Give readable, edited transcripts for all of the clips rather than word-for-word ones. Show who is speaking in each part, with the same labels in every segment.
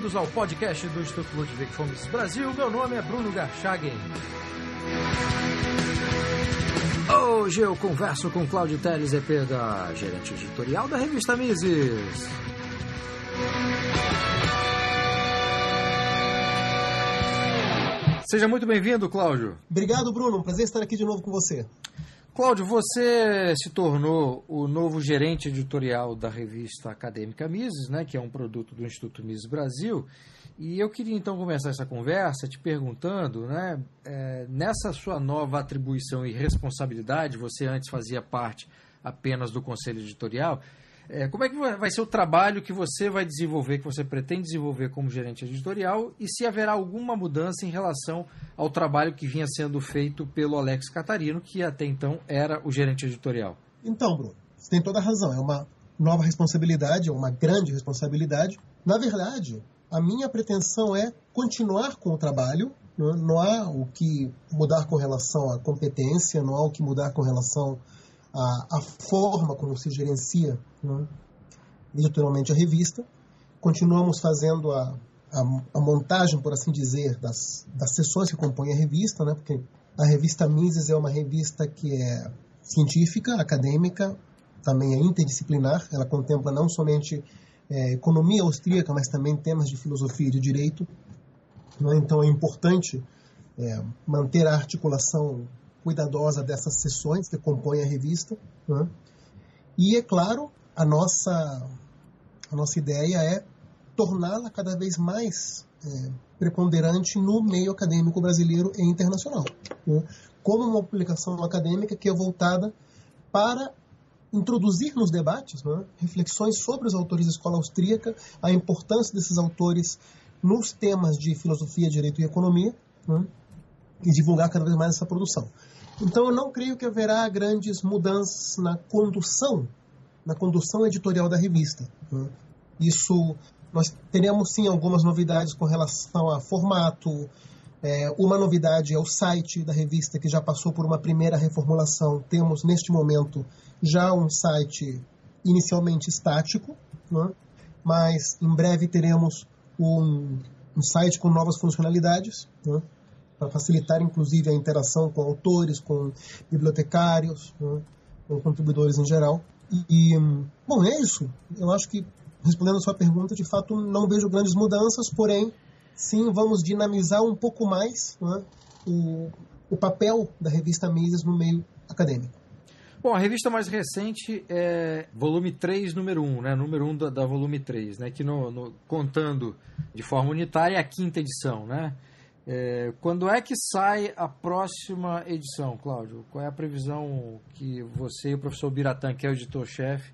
Speaker 1: bem-vindos ao podcast do Instituto Ludwig von Mises Brasil. Meu nome é Bruno Garchagen. Hoje eu converso com Cláudio Teles Zepeda, gerente editorial da revista Mises. Seja muito bem-vindo, Cláudio.
Speaker 2: Obrigado, Bruno. Um prazer estar aqui de novo com você.
Speaker 1: Cláudio, você se tornou o novo gerente editorial da revista acadêmica Mises, né, que é um produto do Instituto Mises Brasil. E eu queria então começar essa conversa te perguntando, né, nessa sua nova atribuição e responsabilidade, você antes fazia parte apenas do conselho editorial, como é que vai ser o trabalho que você vai desenvolver, que você pretende desenvolver como gerente editorial, e se haverá alguma mudança em relação ao trabalho que vinha sendo feito pelo Alex Catarino, que até então era o gerente editorial?
Speaker 2: Então, Bruno, você tem toda a razão. É uma nova responsabilidade, é uma grande responsabilidade. Na verdade, a minha pretensão é continuar com o trabalho. Não há o que mudar com relação à competência, não há o que mudar com relação a forma como se gerencia, né, editorialmente a revista. Continuamos fazendo a montagem, por assim dizer, das sessões que compõem a revista, né, porque a revista Mises é uma revista que é científica, acadêmica, também é interdisciplinar. Ela contempla não somente economia austríaca, mas também temas de filosofia e de direito, né. Então é importante manter a articulação cuidadosa dessas sessões que compõem a revista, né? E, é claro, a nossa ideia é torná-la cada vez mais preponderante no meio acadêmico brasileiro e internacional, né? Como uma publicação acadêmica que é voltada para introduzir nos debates, né, reflexões sobre os autores da escola austríaca, a importância desses autores nos temas de filosofia, direito e economia, né, e divulgar cada vez mais essa produção. Então, eu não creio que haverá grandes mudanças na condução editorial da revista, né? Isso, nós teremos sim algumas novidades com relação a formato. Uma novidade é o site da revista, que já passou por uma primeira reformulação. Temos, neste momento, já um site inicialmente estático, né? Mas em breve teremos um site com novas funcionalidades, né, para facilitar, inclusive, a interação com autores, com bibliotecários, né, com contribuidores em geral. Bom, é isso. Eu acho que, respondendo a sua pergunta, de fato, não vejo grandes mudanças, porém, sim, vamos dinamizar um pouco mais, né, o papel da revista Mises no meio acadêmico.
Speaker 1: Bom, a revista mais recente é volume 3, número 1, né? Número 1 da volume 3, né? Que contando de forma unitária é a 5ª edição, né? Quando é que sai a próxima edição, Cláudio? Qual é a previsão que você e o professor Biratã, que é o editor-chefe,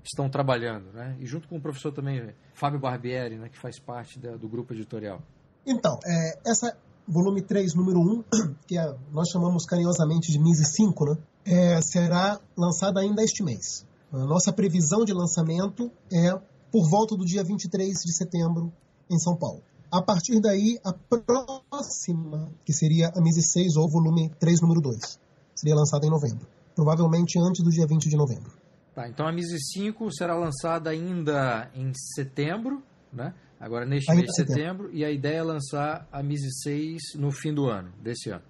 Speaker 1: estão trabalhando, né? E junto com o professor também, Fábio Barbieri, né, que faz parte do grupo editorial.
Speaker 2: Então, essa volume 3, número 1, que nós chamamos carinhosamente de Mises 5, né, será lançada ainda este mês. A nossa previsão de lançamento é por volta do dia 23 de setembro, em São Paulo. A partir daí, a próxima, que seria a Mises 6, ou volume 3, número 2, seria lançada em novembro. Provavelmente antes do dia 20 de novembro.
Speaker 1: Tá, então a Mises 5 será lançada ainda em setembro, né? Agora neste mês de setembro, e a ideia é lançar a Mises 6 no fim do ano, desse ano.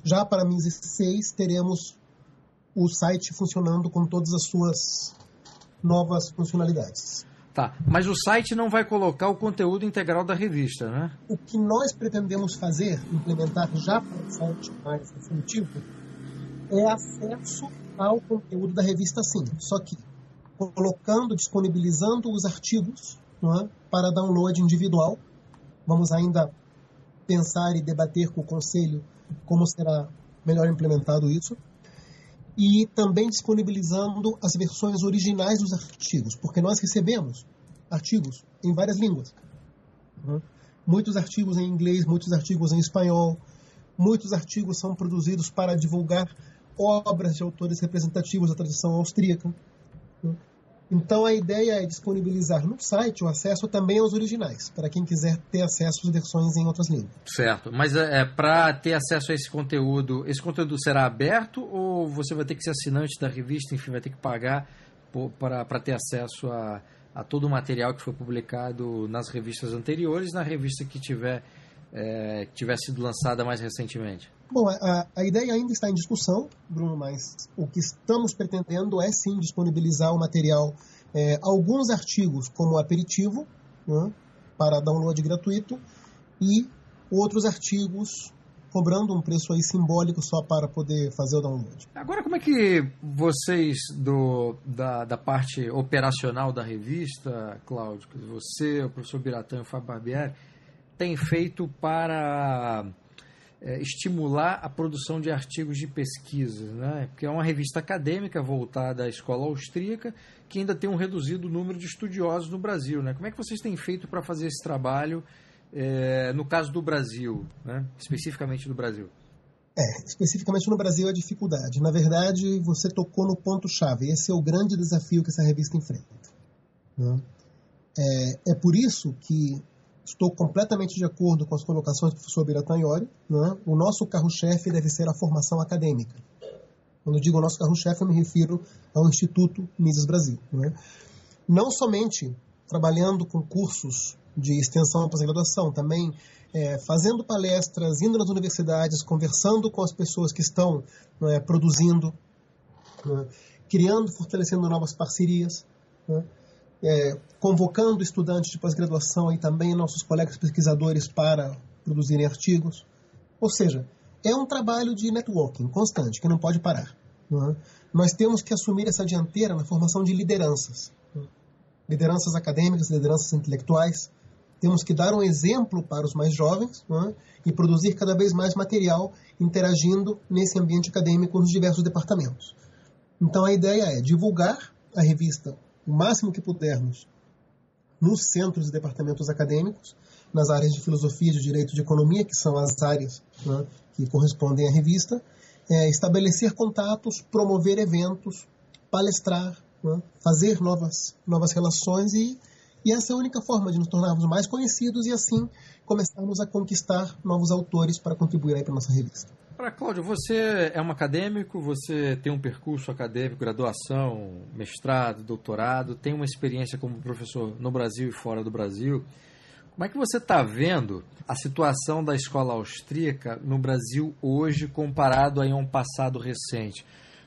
Speaker 2: Já para a Mises 6, teremos o site funcionando com todas as suas novas funcionalidades.
Speaker 1: Tá, mas o site não vai colocar o conteúdo integral da revista, né?
Speaker 2: O que nós pretendemos fazer, implementar já para o site mais definitivo, é acesso ao conteúdo da revista, sim. Só que disponibilizando os artigos, não é, para download individual. Vamos ainda pensar e debater com o Conselho como será melhor implementado isso. E também disponibilizando as versões originais dos artigos, porque nós recebemos artigos em várias línguas. Muitos artigos em inglês, muitos artigos em espanhol, muitos artigos são produzidos para divulgar obras de autores representativos da tradição austríaca. Então a ideia é disponibilizar no site o acesso também aos originais, para quem quiser ter acesso às versões em outras línguas.
Speaker 1: Certo, mas para ter acesso a esse conteúdo será aberto ou você vai ter que ser assinante da revista, enfim, vai ter que pagar para ter acesso a todo o material que foi publicado nas revistas anteriores, na revista que tiver sido lançada mais recentemente?
Speaker 2: Bom, a ideia ainda está em discussão, Bruno, mas o que estamos pretendendo é sim disponibilizar o material, alguns artigos como aperitivo, né, para download gratuito, e outros artigos cobrando um preço aí simbólico só para poder fazer o download.
Speaker 1: Agora, como é que vocês da parte operacional da revista, Cláudio, você, o professor Biratã e o Fábio Barbieri, têm feito para estimular a produção de artigos de pesquisa, né? Porque é uma revista acadêmica voltada à escola austríaca que ainda tem um reduzido número de estudiosos no Brasil, né? Como é que vocês têm feito para fazer esse trabalho no caso do Brasil, né? Especificamente do Brasil?
Speaker 2: Especificamente no Brasil a dificuldade. Na verdade, você tocou no ponto-chave. Esse é o grande desafio que essa revista enfrenta, né? É por isso que estou completamente de acordo com as colocações do professor Biratã Iori, né? O nosso carro-chefe deve ser a formação acadêmica. Quando digo nosso carro-chefe, eu me refiro ao Instituto Mises Brasil, né? Não somente trabalhando com cursos de extensão e pós-graduação, também fazendo palestras, indo nas universidades, conversando com as pessoas que estão produzindo, né? Criando, fortalecendo novas parcerias, né? Convocando estudantes de pós-graduação e também nossos colegas pesquisadores para produzirem artigos. Ou seja, é um trabalho de networking constante, que não pode parar, né? Nós temos que assumir essa dianteira na formação de lideranças, né? Lideranças acadêmicas, lideranças intelectuais. Temos que dar um exemplo para os mais jovens, né? E produzir cada vez mais material interagindo nesse ambiente acadêmico nos diversos departamentos. Então a ideia é divulgar a revista o máximo que pudermos nos centros e departamentos acadêmicos, nas áreas de filosofia, de direito, de economia, que são as áreas, né, que correspondem à revista, estabelecer contatos, promover eventos, palestrar, né, fazer novas relações e essa é a única forma de nos tornarmos mais conhecidos e assim começarmos a conquistar novos autores para contribuir aí para a nossa revista.
Speaker 1: Para Cláudio, você é um acadêmico, você tem um percurso acadêmico, graduação, mestrado, doutorado, tem uma experiência como professor no Brasil e fora do Brasil. Como é que você está vendo a situação da escola austríaca no Brasil hoje comparado a um passado recente?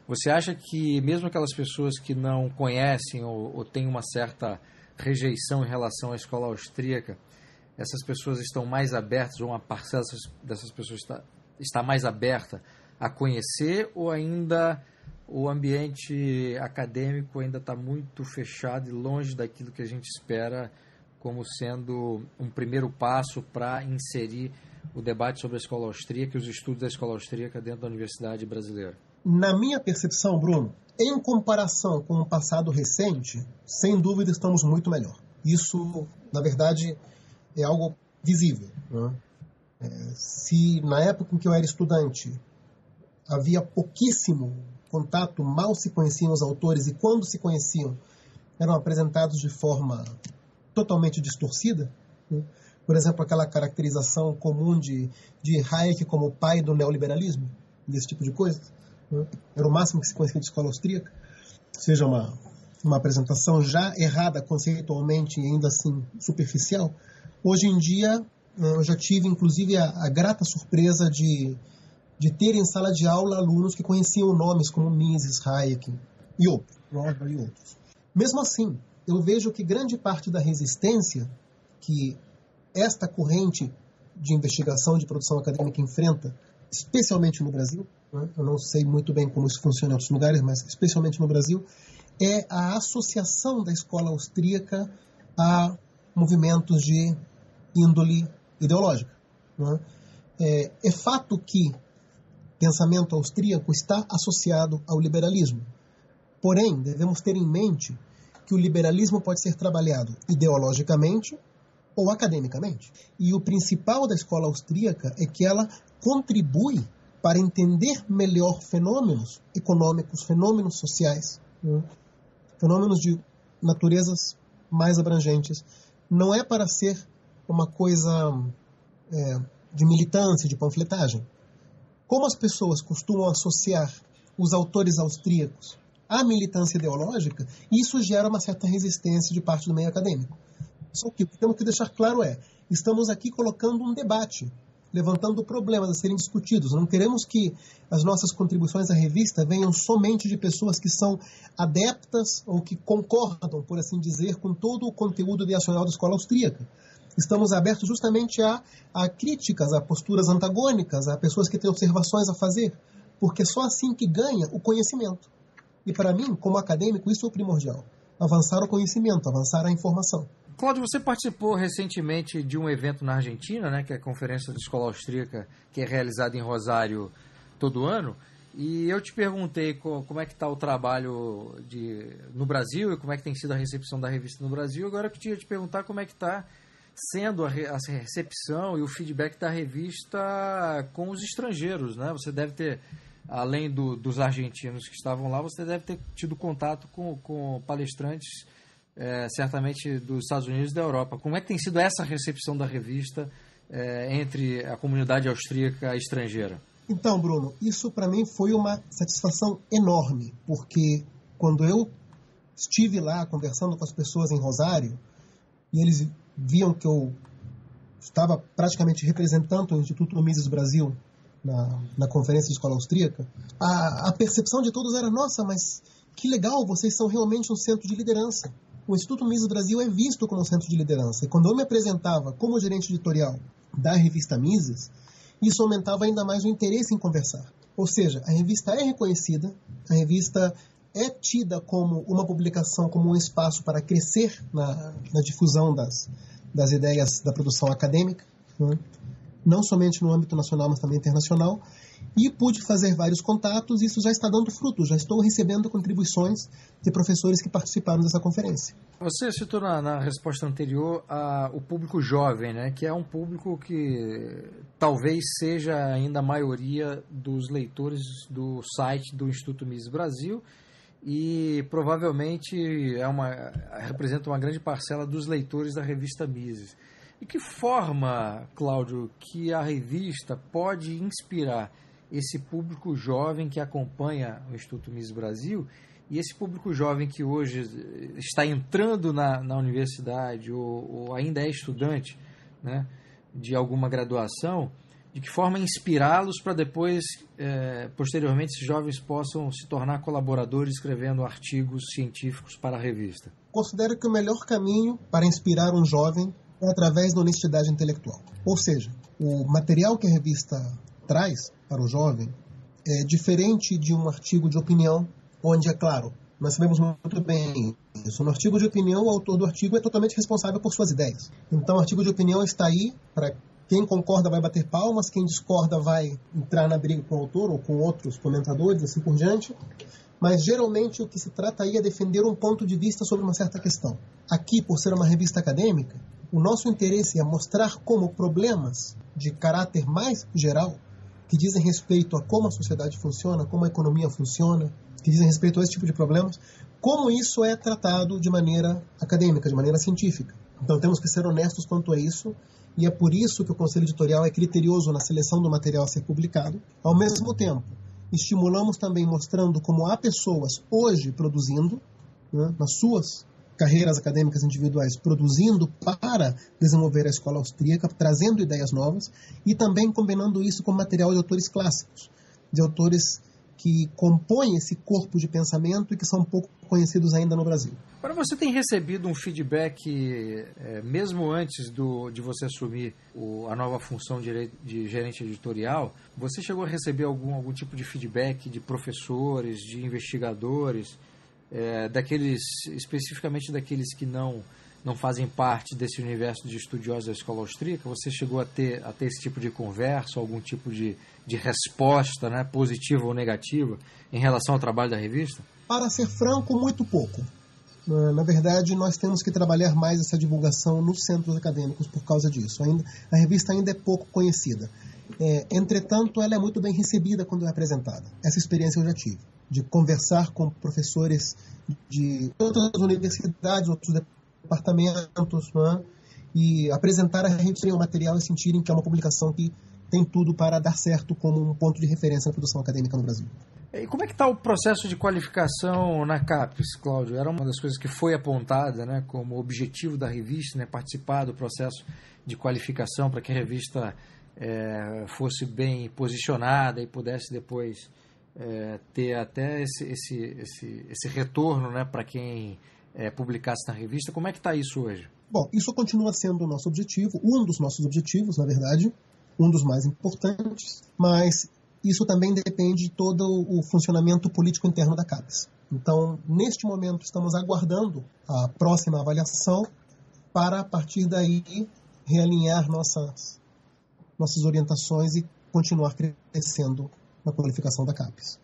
Speaker 1: Você acha que mesmo aquelas pessoas que não conhecem ou têm uma certa rejeição em relação à escola austríaca, essas pessoas estão mais abertas, ou uma parcela dessas pessoas está mais aberta a conhecer, ou ainda o ambiente acadêmico ainda está muito fechado e longe daquilo que a gente espera como sendo um primeiro passo para inserir o debate sobre a escola austríaca e os estudos da escola austríaca dentro da universidade brasileira?
Speaker 2: Na minha percepção, Bruno, em comparação com o passado recente, sem dúvida estamos muito melhor. Isso, na verdade, é algo visível, né? Se na época em que eu era estudante havia pouquíssimo contato, mal se conheciam os autores e quando se conheciam eram apresentados de forma totalmente distorcida, né? Por exemplo, aquela caracterização comum de Hayek como o pai do neoliberalismo, desse tipo de coisa, né? Era o máximo que se conhecia de escola austríaca, seja uma apresentação já errada conceitualmente e ainda assim superficial. Hoje em dia eu já tive, inclusive, a grata surpresa de ter em sala de aula alunos que conheciam nomes como Mises, Hayek e outros. Mesmo assim, eu vejo que grande parte da resistência que esta corrente de investigação de produção acadêmica enfrenta, especialmente no Brasil, né? Eu não sei muito bem como isso funciona em outros lugares, mas especialmente no Brasil, é a associação da escola austríaca a movimentos de índole ideológica, né? É fato que pensamento austríaco está associado ao liberalismo. Porém, devemos ter em mente que o liberalismo pode ser trabalhado ideologicamente ou academicamente. E o principal da escola austríaca é que ela contribui para entender melhor fenômenos econômicos, fenômenos sociais, né? Fenômenos de naturezas mais abrangentes. Não é para ser uma coisa de militância, de panfletagem. Como as pessoas costumam associar os autores austríacos à militância ideológica, e isso gera uma certa resistência de parte do meio acadêmico. Só que o que temos que deixar claro estamos aqui colocando um debate, levantando problemas a serem discutidos. Não queremos que as nossas contribuições à revista venham somente de pessoas que são adeptas ou que concordam, por assim dizer, com todo o conteúdo ideacional da escola austríaca. Estamos abertos justamente a críticas, a posturas antagônicas, a pessoas que têm observações a fazer, porque é só assim que ganha o conhecimento. E para mim, como acadêmico, isso é o primordial. Avançar o conhecimento, avançar a informação.
Speaker 1: Cláudio, você participou recentemente de um evento na Argentina, né, que é a Conferência da Escola Austríaca, que é realizada em Rosário todo ano, e eu te perguntei como é que está o trabalho no Brasil e como é que tem sido a recepção da revista no Brasil. Agora eu queria te perguntar como é que está sendo a recepção e o feedback da revista com os estrangeiros, né? Você deve ter, além dos argentinos que estavam lá, você deve ter tido contato com palestrantes certamente dos Estados Unidos e da Europa. Como é que tem sido essa recepção da revista entre a comunidade austríaca e estrangeira?
Speaker 2: Então, Bruno, isso para mim foi uma satisfação enorme, porque quando eu estive lá conversando com as pessoas em Rosário, e eles viam que eu estava praticamente representando o Instituto Mises Brasil na Conferência de Escola Austríaca, a percepção de todos era: nossa, mas que legal, vocês são realmente um centro de liderança. O Instituto Mises Brasil é visto como um centro de liderança. E quando eu me apresentava como gerente editorial da revista Mises, isso aumentava ainda mais o interesse em conversar. Ou seja, a revista é reconhecida, a revista é tida como uma publicação, como um espaço para crescer na difusão das ideias da produção acadêmica, né? Não somente no âmbito nacional, mas também internacional. E pude fazer vários contatos, e isso já está dando fruto. Já estou recebendo contribuições de professores que participaram dessa conferência.
Speaker 1: Você citou na resposta anterior o público jovem, né, que é um público que talvez seja ainda a maioria dos leitores do site do Instituto Mises Brasil e provavelmente representa uma grande parcela dos leitores da revista Mises. De que forma, Cláudio, que a revista pode inspirar esse público jovem que acompanha o Instituto Mises Brasil e esse público jovem que hoje está entrando na universidade ou ainda é estudante, né, de alguma graduação, de que forma inspirá-los para depois, posteriormente, esses jovens possam se tornar colaboradores escrevendo artigos científicos para a revista?
Speaker 2: Considero que o melhor caminho para inspirar um jovem é através da honestidade intelectual. Ou seja, o material que a revista traz para o jovem é diferente de um artigo de opinião, onde, é claro, nós sabemos muito bem isso. No artigo de opinião, o autor do artigo é totalmente responsável por suas ideias. Então, o artigo de opinião está aí para quem concorda vai bater palmas, quem discorda vai entrar na briga com o autor ou com outros comentadores, assim por diante. Mas, geralmente, o que se trata aí é defender um ponto de vista sobre uma certa questão. Aqui, por ser uma revista acadêmica, o nosso interesse é mostrar como problemas de caráter mais geral, que dizem respeito a como a sociedade funciona, como a economia funciona, que dizem respeito a esse tipo de problemas, como isso é tratado de maneira acadêmica, de maneira científica. Então temos que ser honestos quanto a isso, e é por isso que o Conselho Editorial é criterioso na seleção do material a ser publicado. Ao mesmo tempo, estimulamos também mostrando como há pessoas hoje produzindo, né, nas suas carreiras acadêmicas individuais, produzindo para desenvolver a escola austríaca, trazendo ideias novas, e também combinando isso com material de autores clássicos, de autores que compõem esse corpo de pensamento e que são pouco conhecidos ainda no Brasil.
Speaker 1: Agora, você tem recebido um feedback, mesmo antes de você assumir a nova função de gerente editorial, você chegou a receber algum tipo de feedback de professores, de investigadores, especificamente daqueles que não fazem parte desse universo de estudiosos da escola austríaca? Você chegou a ter esse tipo de conversa, algum tipo de resposta, né, positiva ou negativa, em relação ao trabalho da revista?
Speaker 2: Para ser franco, muito pouco. Na verdade, nós temos que trabalhar mais essa divulgação nos centros acadêmicos por causa disso. A revista ainda é pouco conhecida. Entretanto, ela é muito bem recebida quando é apresentada. Essa experiência eu já tive, de conversar com professores de outras universidades, outros departamentos, né, e apresentar a revista e o material e sentirem que é uma publicação que tem tudo para dar certo como um ponto de referência na produção acadêmica no Brasil.
Speaker 1: E como é que está o processo de qualificação na CAPES, Cláudio? Era uma das coisas que foi apontada, né, como objetivo da revista, né, participar do processo de qualificação para que a revista fosse bem posicionada e pudesse depois ter até esse retorno, né, para quem publicasse na revista. Como é que está isso hoje?
Speaker 2: Bom, isso continua sendo o nosso objetivo, um dos nossos objetivos, na verdade, um dos mais importantes, mas isso também depende de todo o funcionamento político interno da CAPES. Então, neste momento, estamos aguardando a próxima avaliação para, a partir daí, realinhar nossas orientações e continuar crescendo na qualificação da CAPES.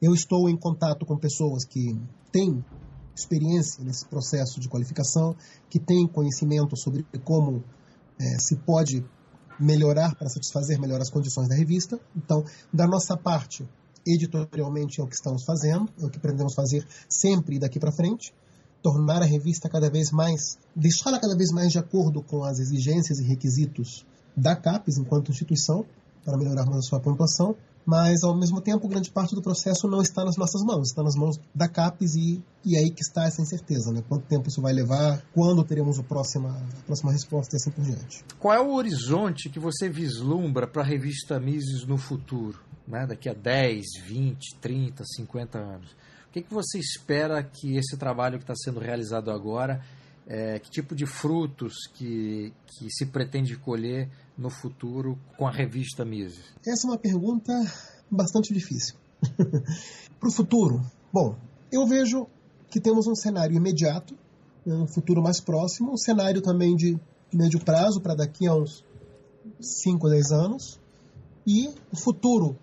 Speaker 2: Eu estou em contato com pessoas que têm experiência nesse processo de qualificação, que têm conhecimento sobre como se pode melhorar para satisfazer melhor as condições da revista. Então, da nossa parte, editorialmente é o que estamos fazendo, é o que pretendemos fazer sempre daqui para frente, tornar a revista cada vez mais, deixá-la cada vez mais de acordo com as exigências e requisitos da CAPES enquanto instituição, para melhorarmos a sua pontuação, mas, ao mesmo tempo, grande parte do processo não está nas nossas mãos, está nas mãos da CAPES e aí que está essa incerteza, né? Quanto tempo isso vai levar, quando teremos a próxima resposta e assim por diante.
Speaker 1: Qual é o horizonte que você vislumbra para a revista Mises no futuro, né? Daqui a 10, 20, 30, 50 anos? O que você espera que esse trabalho que está sendo realizado agora, que tipo de frutos que se pretende colher no futuro com a revista Mises?
Speaker 2: Essa é uma pergunta bastante difícil. Para o futuro, bom, eu vejo que temos um cenário imediato, um futuro mais próximo, um cenário também de médio prazo, para daqui a uns 5 a 10 anos, e o futuro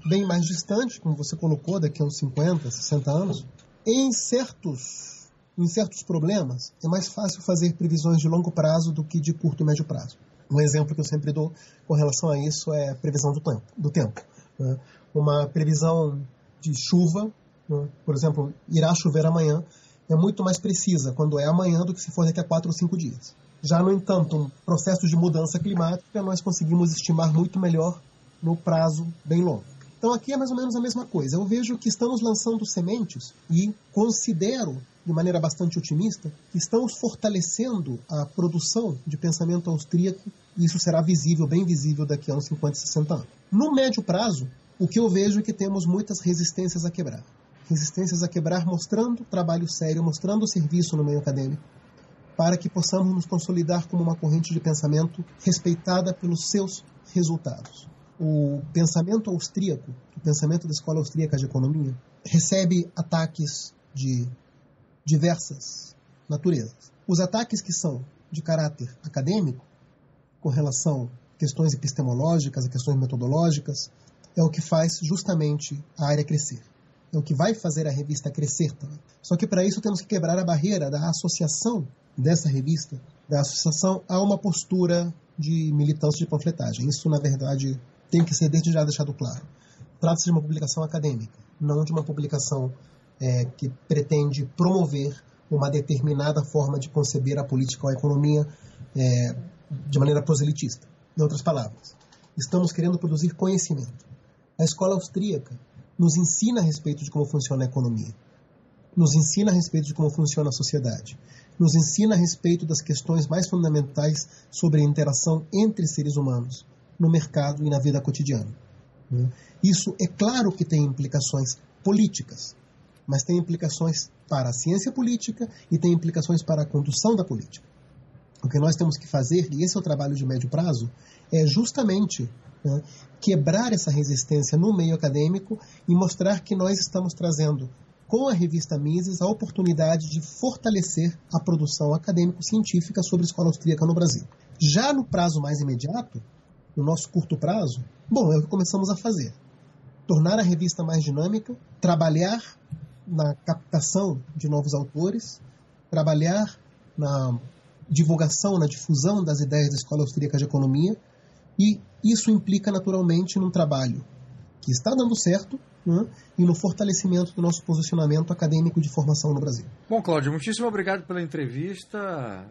Speaker 2: bem mais distante, como você colocou, daqui a uns 50, 60 anos. Em certos problemas, é mais fácil fazer previsões de longo prazo do que de curto e médio prazo. Um exemplo que eu sempre dou com relação a isso é a previsão do tempo. Uma previsão de chuva, por exemplo, irá chover amanhã, é muito mais precisa quando é amanhã do que se for daqui a 4 ou 5 dias. Já, no entanto, um processo de mudança climática nós conseguimos estimar muito melhor no prazo bem longo. Então aqui é mais ou menos a mesma coisa. Eu vejo que estamos lançando sementes e considero, de maneira bastante otimista, que estamos fortalecendo a produção de pensamento austríaco e isso será visível, bem visível, daqui a uns 50, 60 anos. No médio prazo, o que eu vejo é que temos muitas resistências a quebrar. Resistências a quebrar mostrando trabalho sério, mostrando serviço no meio acadêmico, para que possamos nos consolidar como uma corrente de pensamento respeitada pelos seus resultados. O pensamento austríaco, o pensamento da Escola Austríaca de Economia, recebe ataques de diversas naturezas. Os ataques que são de caráter acadêmico, com relação a questões epistemológicas, a questões metodológicas, é o que faz justamente a área crescer. É o que vai fazer a revista crescer também. Só que para isso temos que quebrar a barreira da associação dessa revista, da associação a uma postura de militância de panfletagem. Isso, na verdade, tem que ser desde já deixado claro. Trata-se de uma publicação acadêmica, não de uma publicação que pretende promover uma determinada forma de conceber a política ou a economia de maneira proselitista. Em outras palavras, estamos querendo produzir conhecimento. A escola austríaca nos ensina a respeito de como funciona a economia, nos ensina a respeito de como funciona a sociedade, nos ensina a respeito das questões mais fundamentais sobre a interação entre seres humanos no mercado e na vida cotidiana. Isso é claro que tem implicações políticas, mas tem implicações para a ciência política e tem implicações para a condução da política. O que nós temos que fazer, e esse é o trabalho de médio prazo, é justamente quebrar essa resistência no meio acadêmico e mostrar que nós estamos trazendo, com a revista Mises, a oportunidade de fortalecer a produção acadêmico-científica sobre a escola austríaca no Brasil. Já no prazo mais imediato, no nosso curto prazo, é o que começamos a fazer. Tornar a revista mais dinâmica, trabalhar na captação de novos autores, trabalhar na divulgação, na difusão das ideias da Escola Austríaca de Economia, e isso implica naturalmente num trabalho que está dando certo, e no fortalecimento do nosso posicionamento acadêmico de formação no Brasil.
Speaker 1: Bom, Cláudio, muitíssimo obrigado pela entrevista.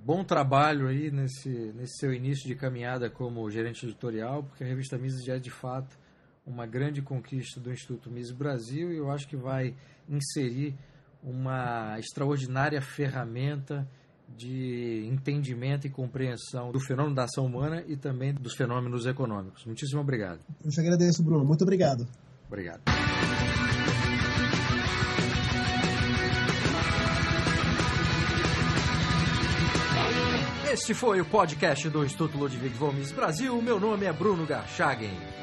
Speaker 1: Bom trabalho aí nesse seu início de caminhada como gerente editorial, porque a revista Mises já é de fato uma grande conquista do Instituto Mises Brasil, e eu acho que vai inserir uma extraordinária ferramenta de entendimento e compreensão do fenômeno da ação humana e também dos fenômenos econômicos. Muitíssimo obrigado.
Speaker 2: Eu te agradeço, Bruno. Muito obrigado.
Speaker 1: Obrigado. Este foi o podcast do Instituto Ludwig von Mises Brasil. Meu nome é Bruno Garchagen.